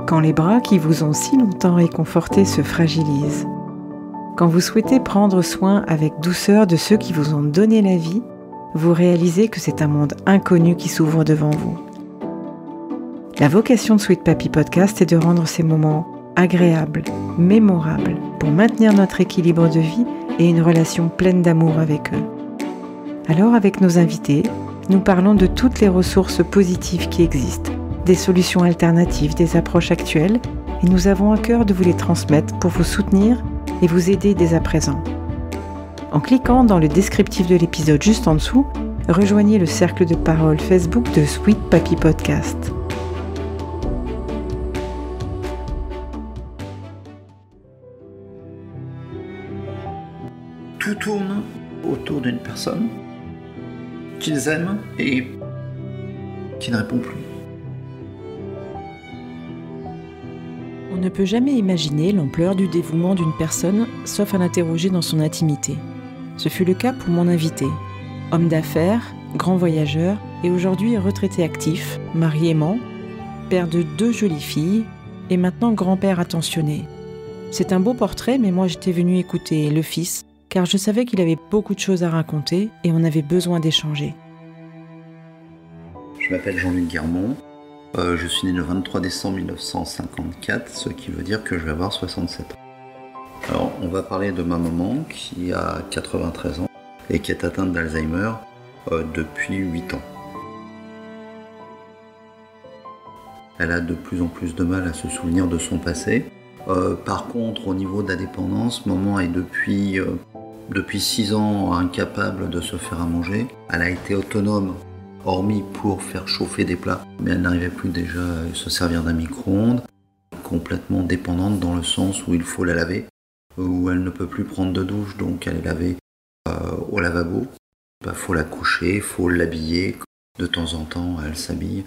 Quand les bras qui vous ont si longtemps réconforté se fragilisent. Quand vous souhaitez prendre soin avec douceur de ceux qui vous ont donné la vie, vous réalisez que c'est un monde inconnu qui s'ouvre devant vous. La vocation de Sweet Papy Podcast est de rendre ces moments agréables, mémorables, pour maintenir notre équilibre de vie et une relation pleine d'amour avec eux. Alors, avec nos invités, nous parlons de toutes les ressources positives qui existent, des solutions alternatives, des approches actuelles, et nous avons à cœur de vous les transmettre pour vous soutenir et vous aider dès à présent. En cliquant dans le descriptif de l'épisode juste en dessous, rejoignez le cercle de parole Facebook de Sweet Papy Podcast. Tout tourne autour d'une personne qu'ils aiment et qui ne répond plus. On ne peut jamais imaginer l'ampleur du dévouement d'une personne, sauf à l'interroger dans son intimité. Ce fut le cas pour mon invité. Homme d'affaires, grand voyageur et aujourd'hui retraité actif, mari aimant, père de 2 jolies filles et maintenant grand-père attentionné. C'est un beau portrait, mais moi j'étais venue écouter le fils, car je savais qu'il avait beaucoup de choses à raconter et on avait besoin d'échanger. Je m'appelle Jean-Luc Guermont, je suis né le 23 décembre 1954, ce qui veut dire que je vais avoir 67 ans. Alors, on va parler de ma maman qui a 93 ans et qui est atteinte d'Alzheimer depuis 8 ans. Elle a de plus en plus de mal à se souvenir de son passé. Par contre, au niveau de la dépendance, maman est depuis 6 ans incapable de se faire à manger. Elle a été autonome, hormis pour faire chauffer des plats, mais elle n'arrivait plus déjà à se servir d'un micro-ondes. Complètement dépendante dans le sens où il faut la laver, où elle ne peut plus prendre de douche, donc elle est lavée au lavabo. Il faut la coucher, il faut l'habiller. De temps en temps, elle s'habille.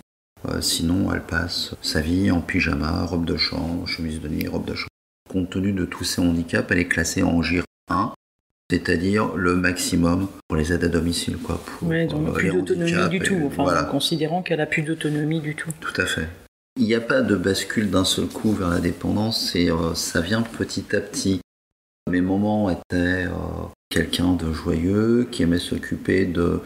Sinon, elle passe sa vie en pyjama, robe de chambre, chemise de nuit, robe de chambre. Compte tenu de tous ces handicaps, elle est classée en GIR 1, c'est-à-dire le maximum pour les aides à domicile. Donc plus d'autonomie du tout, voilà. Considérant qu'elle n'a plus d'autonomie du tout. Tout à fait. Il n'y a pas de bascule d'un seul coup vers la dépendance, ça vient petit à petit. Mes mamans étaient quelqu'un de joyeux, qui aimait s'occuper de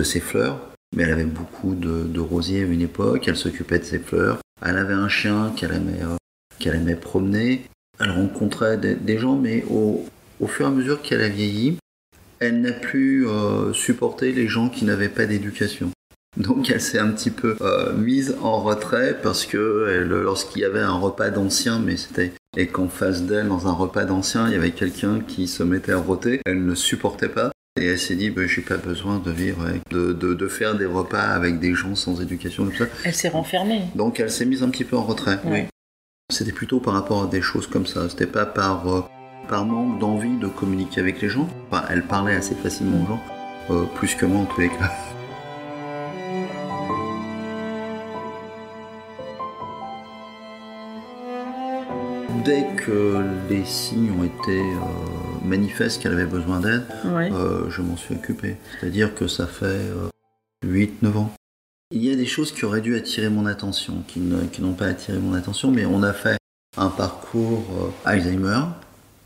ses fleurs. Mais elle avait beaucoup de rosiers à une époque, elle s'occupait de ses fleurs. Elle avait un chien qu'elle aimait promener. Elle rencontrait des gens, mais au fur et à mesure qu'elle a vieilli, elle n'a plus supporté les gens qui n'avaient pas d'éducation. Donc elle s'est un petit peu mise en retrait parce que lorsqu'il y avait un repas d'anciens, et qu'en face d'elle, dans un repas d'anciens, il y avait quelqu'un qui se mettait à rôter, elle ne supportait pas. Et elle s'est dit, j'ai pas besoin de vivre, de faire des repas avec des gens sans éducation, tout ça. Elle s'est renfermée. Donc elle s'est mise un petit peu en retrait. Ouais. Oui. C'était plutôt par rapport à des choses comme ça. C'était pas par manque d'envie de communiquer avec les gens. Enfin, elle parlait assez facilement aux gens, plus que moi en tous les cas. Dès que les signes ont été manifestes qu'elle avait besoin d'aide, je m'en suis occupé. C'est-à-dire que ça fait 8-9 ans. Il y a des choses qui auraient dû attirer mon attention, qui n'ont pas attiré mon attention, mais on a fait un parcours Alzheimer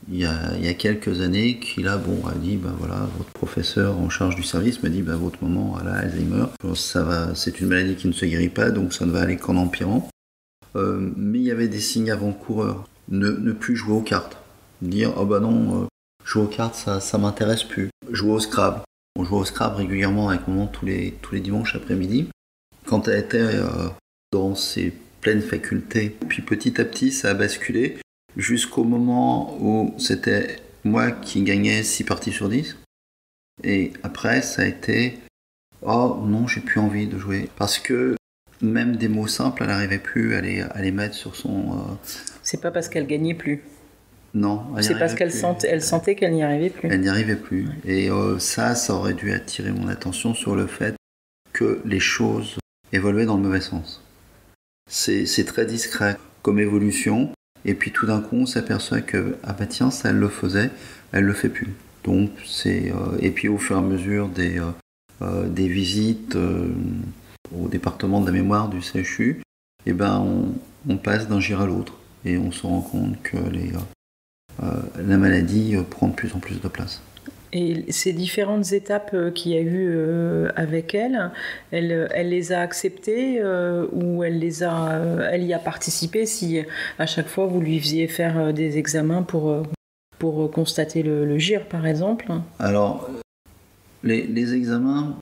il y a quelques années qui a dit, votre professeur en charge du service m'a dit, votre maman a Alzheimer. C'est une maladie qui ne se guérit pas, donc ça ne va aller qu'en empirant. Mais il y avait des signes avant-coureurs. Ne plus jouer aux cartes. Dire, jouer aux cartes, ça m'intéresse plus. Jouer au Scrabble. On jouait au Scrabble régulièrement avec maman tous les dimanches après-midi. Quand elle était dans ses pleines facultés. Puis petit à petit, ça a basculé jusqu'au moment où c'était moi qui gagnais 6 parties sur 10. Et après, ça a été, oh non, j'ai plus envie de jouer. Parce que même des mots simples, elle n'arrivait plus à les mettre sur son... C'est pas parce qu'elle gagnait plus. Non, c'est parce qu'elle sentait qu'elle n'y arrivait plus. Elle n'y arrivait plus. Ouais. Et ça aurait dû attirer mon attention sur le fait que les choses évoluaient dans le mauvais sens. C'est très discret comme évolution. Et puis tout d'un coup, on s'aperçoit que, ça, elle le faisait, elle le fait plus. Donc, et puis au fur et à mesure des visites au département de la mémoire du CHU, et on passe d'un GIR à l'autre et on se rend compte que la maladie prend de plus en plus de place. Et ces différentes étapes qu'il y a eu avec elle les a acceptées ou elle y a participé si à chaque fois vous lui faisiez faire des examens pour constater le GIR par exemple? Alors, les examens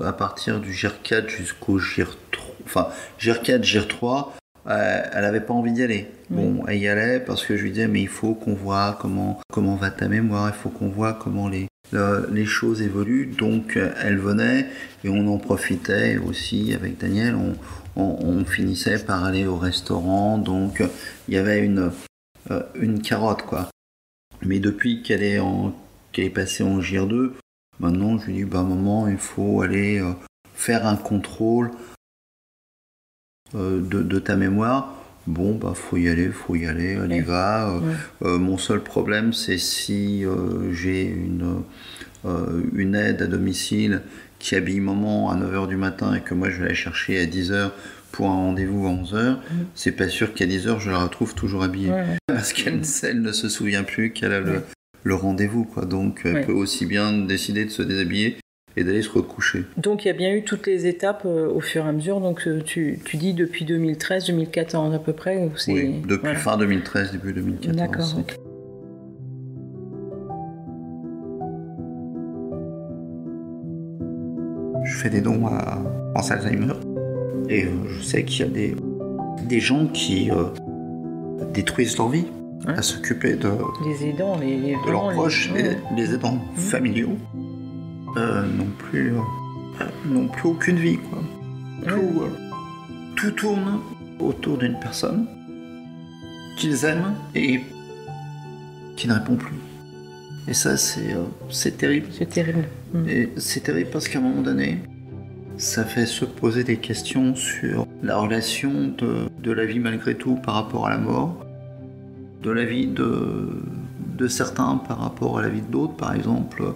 à partir du GIR 4 jusqu'au GIR 3, enfin GIR 4, GIR 3, elle n'avait pas envie d'y aller. Bon, elle y allait parce que je lui disais mais il faut qu'on voit comment va ta mémoire, il faut qu'on voit comment les choses évoluent. Donc elle venait et on en profitait aussi avec Daniel. On finissait par aller au restaurant, donc il y avait une carotte quoi. Mais depuis qu'elle est passée en GIR 2, maintenant je lui dis maman il faut aller faire un contrôle de ta mémoire. Bon faut y aller, elle y va. Mon seul problème c'est si j'ai une aide à domicile qui habille maman à 9h du matin et que moi je vais la chercher à 10h pour un rendez-vous à 11h, c'est pas sûr qu'à 10h je la retrouve toujours habillée. Parce qu'elle ne se souvient plus qu'elle a le rendez-vous quoi. Donc elle peut aussi bien décider de se déshabiller et d'aller se recoucher. Donc il y a bien eu toutes les étapes au fur et à mesure. Donc tu dis depuis 2013-2014 à peu près Oui, depuis fin 2013, début 2014. D'accord. Okay. Je fais des dons à France Alzheimer et je sais qu'il y a des gens qui détruisent leur vie à s'occuper de leurs proches, les aidants familiaux. N'ont plus aucune vie quoi. Tout tourne autour d'une personne qu'ils aiment et qui ne répond plus. Et ça c'est terrible. C'est terrible. Et c'est terrible parce qu'à un moment donné ça fait se poser des questions sur la relation de la vie malgré tout par rapport à la mort, de la vie de certains par rapport à la vie d'autres. Par exemple,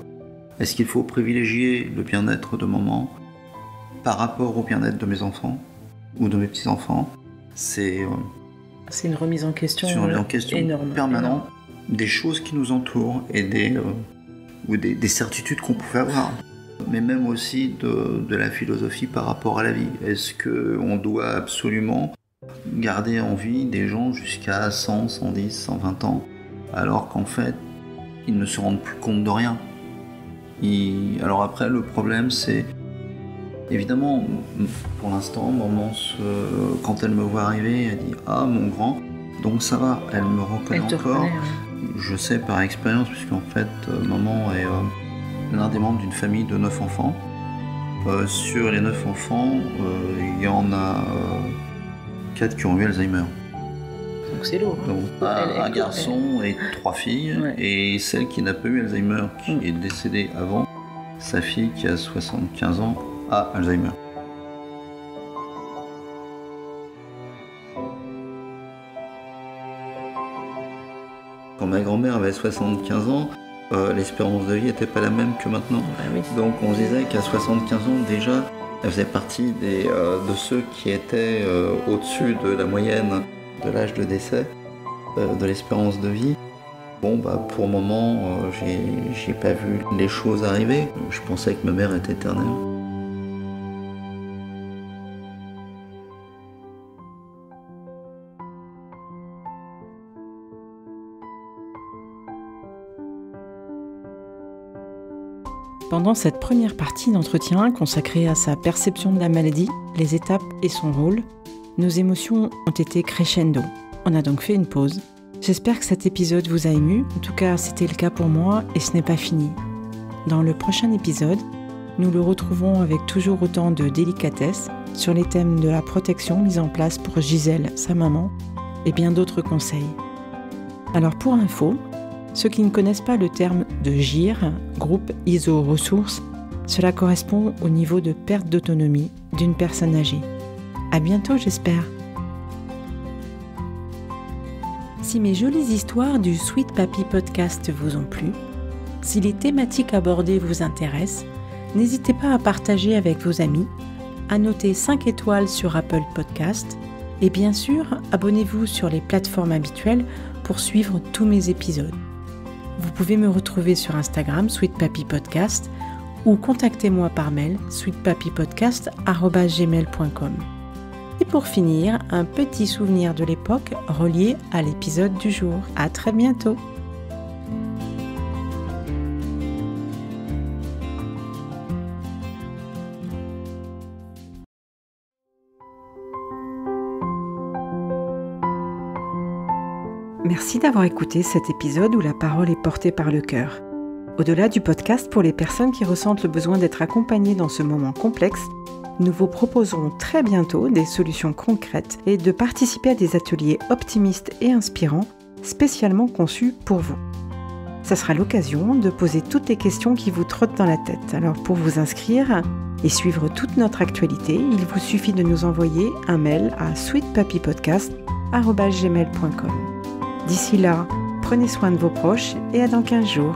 est-ce qu'il faut privilégier le bien-être de maman par rapport au bien-être de mes enfants ou de mes petits-enfants? C'est une remise en question, énorme, permanente des choses qui nous entourent et des certitudes qu'on pouvait avoir. Mais même aussi de la philosophie par rapport à la vie. Est-ce qu'on doit absolument garder en vie des gens jusqu'à 100, 110, 120 ans alors qu'en fait, ils ne se rendent plus compte de rien? Alors après, le problème, c'est évidemment, pour l'instant, maman, quand elle me voit arriver, elle dit « Ah, mon grand », donc ça va, elle me reconnaît encore. Je sais par expérience, puisqu'en fait, maman est l'un des membres d'une famille de 9 enfants. Sur les 9 enfants, il y en a 4 qui ont eu Alzheimer. Donc c'est lourd. Donc un garçon et 3 filles, et celle qui n'a pas eu Alzheimer, qui est décédée avant, sa fille qui a 75 ans a Alzheimer. Quand ma grand-mère avait 75 ans, l'espérance de vie n'était pas la même que maintenant. Donc on se disait qu'à 75 ans déjà, elle faisait partie de ceux qui étaient au-dessus de la moyenne de l'âge de décès, de l'espérance de vie. Bon, pour le moment, j'ai pas vu les choses arriver. Je pensais que ma mère était éternelle. Pendant cette première partie d'entretien consacrée à sa perception de la maladie, les étapes et son rôle, nos émotions ont été crescendo. On a donc fait une pause. J'espère que cet épisode vous a ému. En tout cas, c'était le cas pour moi et ce n'est pas fini. Dans le prochain épisode, nous le retrouvons avec toujours autant de délicatesse sur les thèmes de la protection mise en place pour Gisèle, sa maman, et bien d'autres conseils. Alors pour info, ceux qui ne connaissent pas le terme de GIR, groupe iso-ressources, cela correspond au niveau de perte d'autonomie d'une personne âgée. À bientôt, j'espère. Si mes jolies histoires du Sweet Papy Podcast vous ont plu, si les thématiques abordées vous intéressent, n'hésitez pas à partager avec vos amis, à noter 5 étoiles sur Apple Podcast et bien sûr, abonnez-vous sur les plateformes habituelles pour suivre tous mes épisodes. Vous pouvez me retrouver sur Instagram, sweetpapipodcast, ou contactez-moi par mail, sweetpapipodcast@gmail.com. Et pour finir, un petit souvenir de l'époque relié à l'épisode du jour. À très bientôt! Merci d'avoir écouté cet épisode où la parole est portée par le cœur. Au-delà du podcast pour les personnes qui ressentent le besoin d'être accompagnées dans ce moment complexe, nous vous proposerons très bientôt des solutions concrètes et de participer à des ateliers optimistes et inspirants spécialement conçus pour vous. Ça sera l'occasion de poser toutes les questions qui vous trottent dans la tête. Alors pour vous inscrire et suivre toute notre actualité, il vous suffit de nous envoyer un mail à sweetpapipodcast@gmail.com. D'ici là, prenez soin de vos proches et à dans 15 jours.